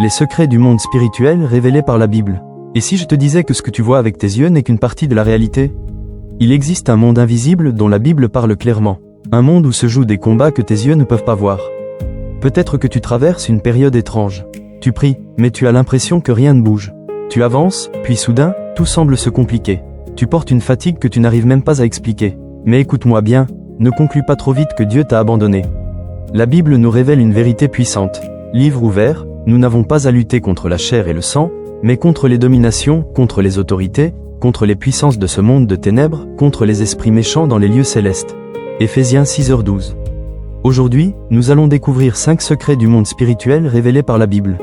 Les secrets du monde spirituel révélés par la Bible. Et si je te disais que ce que tu vois avec tes yeux n'est qu'une partie de la réalité? Il existe un monde invisible dont la Bible parle clairement. Un monde où se jouent des combats que tes yeux ne peuvent pas voir. Peut-être que tu traverses une période étrange. Tu pries, mais tu as l'impression que rien ne bouge. Tu avances, puis soudain, tout semble se compliquer. Tu portes une fatigue que tu n'arrives même pas à expliquer. Mais écoute-moi bien, ne conclus pas trop vite que Dieu t'a abandonné. La Bible nous révèle une vérité puissante. Livre ouvert, nous n'avons pas à lutter contre la chair et le sang, mais contre les dominations, contre les autorités, contre les puissances de ce monde de ténèbres, contre les esprits méchants dans les lieux célestes. Éphésiens 6h12. Aujourd'hui, nous allons découvrir 5 secrets du monde spirituel révélés par la Bible.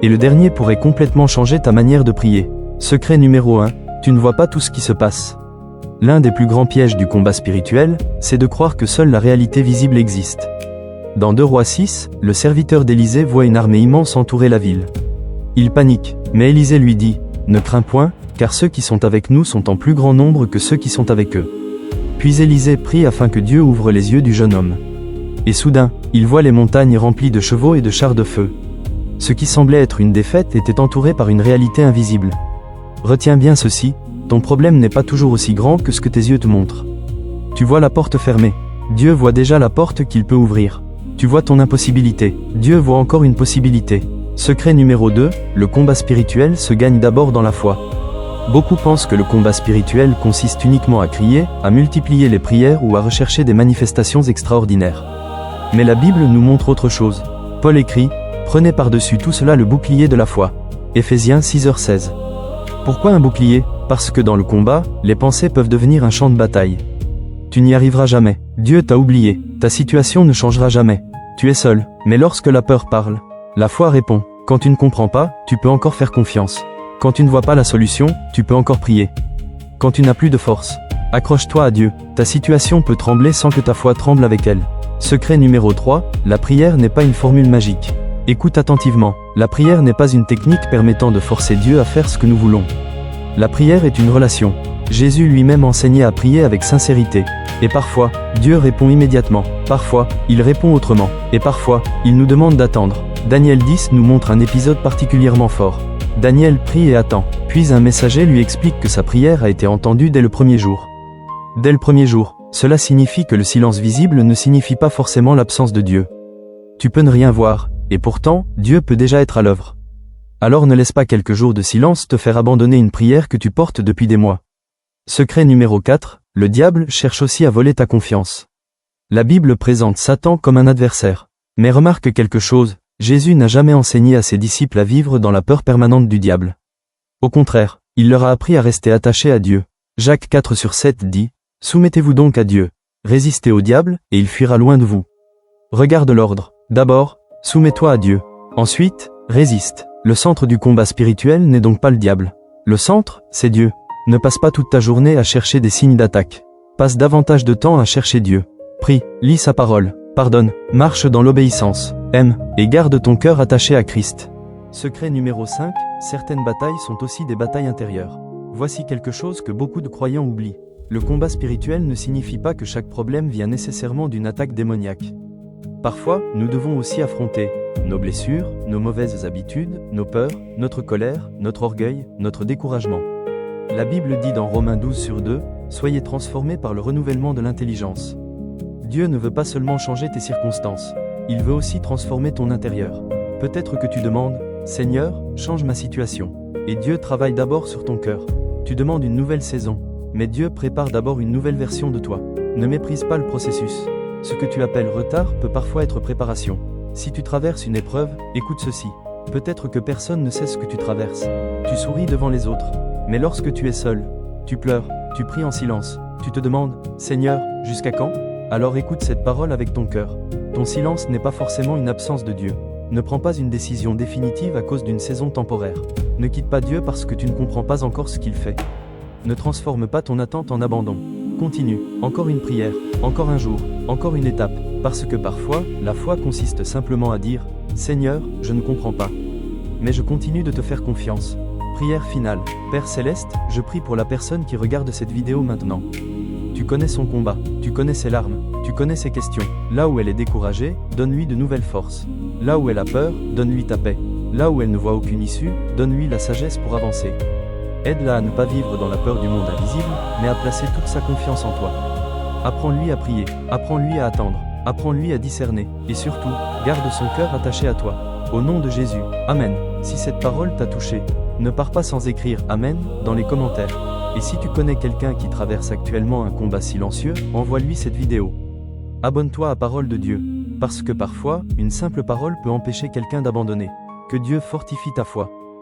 Et le dernier pourrait complètement changer ta manière de prier. Secret numéro 1, tu ne vois pas tout ce qui se passe. L'un des plus grands pièges du combat spirituel, c'est de croire que seule la réalité visible existe. Dans 2 Rois 6, le serviteur d'Élisée voit une armée immense entourer la ville. Il panique, mais Élisée lui dit, « Ne crains point, car ceux qui sont avec nous sont en plus grand nombre que ceux qui sont avec eux. » Puis Élisée prie afin que Dieu ouvre les yeux du jeune homme. Et soudain, il voit les montagnes remplies de chevaux et de chars de feu. Ce qui semblait être une défaite était entouré par une réalité invisible. Retiens bien ceci, ton problème n'est pas toujours aussi grand que ce que tes yeux te montrent. Tu vois la porte fermée. Dieu voit déjà la porte qu'il peut ouvrir. Tu vois ton impossibilité. Dieu voit encore une possibilité. Secret numéro 2, le combat spirituel se gagne d'abord dans la foi. Beaucoup pensent que le combat spirituel consiste uniquement à crier, à multiplier les prières ou à rechercher des manifestations extraordinaires. Mais la Bible nous montre autre chose. Paul écrit, « Prenez par-dessus tout cela le bouclier de la foi. » Éphésiens 6h16. Pourquoi un bouclier? Parce que dans le combat, les pensées peuvent devenir un champ de bataille. Tu n'y arriveras jamais. Dieu t'a oublié. Ta situation ne changera jamais. Tu es seul. Mais lorsque la peur parle, la foi répond. Quand tu ne comprends pas, tu peux encore faire confiance. Quand tu ne vois pas la solution, tu peux encore prier. Quand tu n'as plus de force, accroche-toi à Dieu. Ta situation peut trembler sans que ta foi tremble avec elle. Secret numéro 3, la prière n'est pas une formule magique. Écoute attentivement. La prière n'est pas une technique permettant de forcer Dieu à faire ce que nous voulons. La prière est une relation. Jésus lui-même enseignait à prier avec sincérité. Et parfois, Dieu répond immédiatement. Parfois, il répond autrement. Et parfois, il nous demande d'attendre. Daniel 10 nous montre un épisode particulièrement fort. Daniel prie et attend. Puis un messager lui explique que sa prière a été entendue dès le premier jour. Dès le premier jour, cela signifie que le silence visible ne signifie pas forcément l'absence de Dieu. Tu peux ne rien voir, et pourtant, Dieu peut déjà être à l'œuvre. Alors ne laisse pas quelques jours de silence te faire abandonner une prière que tu portes depuis des mois. Secret numéro 4, le diable cherche aussi à voler ta confiance. La Bible présente Satan comme un adversaire. Mais remarque quelque chose, Jésus n'a jamais enseigné à ses disciples à vivre dans la peur permanente du diable. Au contraire, il leur a appris à rester attachés à Dieu. Jacques 4/7 dit, « Soumettez-vous donc à Dieu, résistez au diable, et il fuira loin de vous. » Regarde l'ordre. D'abord, soumets-toi à Dieu. Ensuite, résiste. Le centre du combat spirituel n'est donc pas le diable. Le centre, c'est Dieu. Ne passe pas toute ta journée à chercher des signes d'attaque. Passe davantage de temps à chercher Dieu. Prie, lis sa parole, pardonne, marche dans l'obéissance, aime, et garde ton cœur attaché à Christ. Secret numéro 5, certaines batailles sont aussi des batailles intérieures. Voici quelque chose que beaucoup de croyants oublient. Le combat spirituel ne signifie pas que chaque problème vient nécessairement d'une attaque démoniaque. Parfois, nous devons aussi affronter nos blessures, nos mauvaises habitudes, nos peurs, notre colère, notre orgueil, notre découragement. La Bible dit dans Romains 12/2, « Soyez transformés par le renouvellement de l'intelligence. » Dieu ne veut pas seulement changer tes circonstances, il veut aussi transformer ton intérieur. Peut-être que tu demandes, « Seigneur, change ma situation. » Et Dieu travaille d'abord sur ton cœur. Tu demandes une nouvelle saison, mais Dieu prépare d'abord une nouvelle version de toi. Ne méprise pas le processus. Ce que tu appelles retard peut parfois être préparation. Si tu traverses une épreuve, écoute ceci. Peut-être que personne ne sait ce que tu traverses. Tu souris devant les autres. Mais lorsque tu es seul, tu pleures, tu pries en silence, tu te demandes, « Seigneur, jusqu'à quand ?» Alors écoute cette parole avec ton cœur. Ton silence n'est pas forcément une absence de Dieu. Ne prends pas une décision définitive à cause d'une saison temporaire. Ne quitte pas Dieu parce que tu ne comprends pas encore ce qu'il fait. Ne transforme pas ton attente en abandon. Continue, encore une prière, encore un jour, encore une étape, parce que parfois, la foi consiste simplement à dire, « Seigneur, je ne comprends pas. Mais je continue de te faire confiance. » Prière finale. Père Céleste, je prie pour la personne qui regarde cette vidéo maintenant. Tu connais son combat, tu connais ses larmes, tu connais ses questions. Là où elle est découragée, donne-lui de nouvelles forces. Là où elle a peur, donne-lui ta paix. Là où elle ne voit aucune issue, donne-lui la sagesse pour avancer. Aide-la à ne pas vivre dans la peur du monde invisible, mais à placer toute sa confiance en toi. Apprends-lui à prier, apprends-lui à attendre, apprends-lui à discerner, et surtout, garde son cœur attaché à toi. Au nom de Jésus, Amen. Si cette parole t'a touché, ne pars pas sans écrire Amen dans les commentaires. Et si tu connais quelqu'un qui traverse actuellement un combat silencieux, envoie-lui cette vidéo. Abonne-toi à Parole de Dieu, parce que parfois, une simple parole peut empêcher quelqu'un d'abandonner. Que Dieu fortifie ta foi.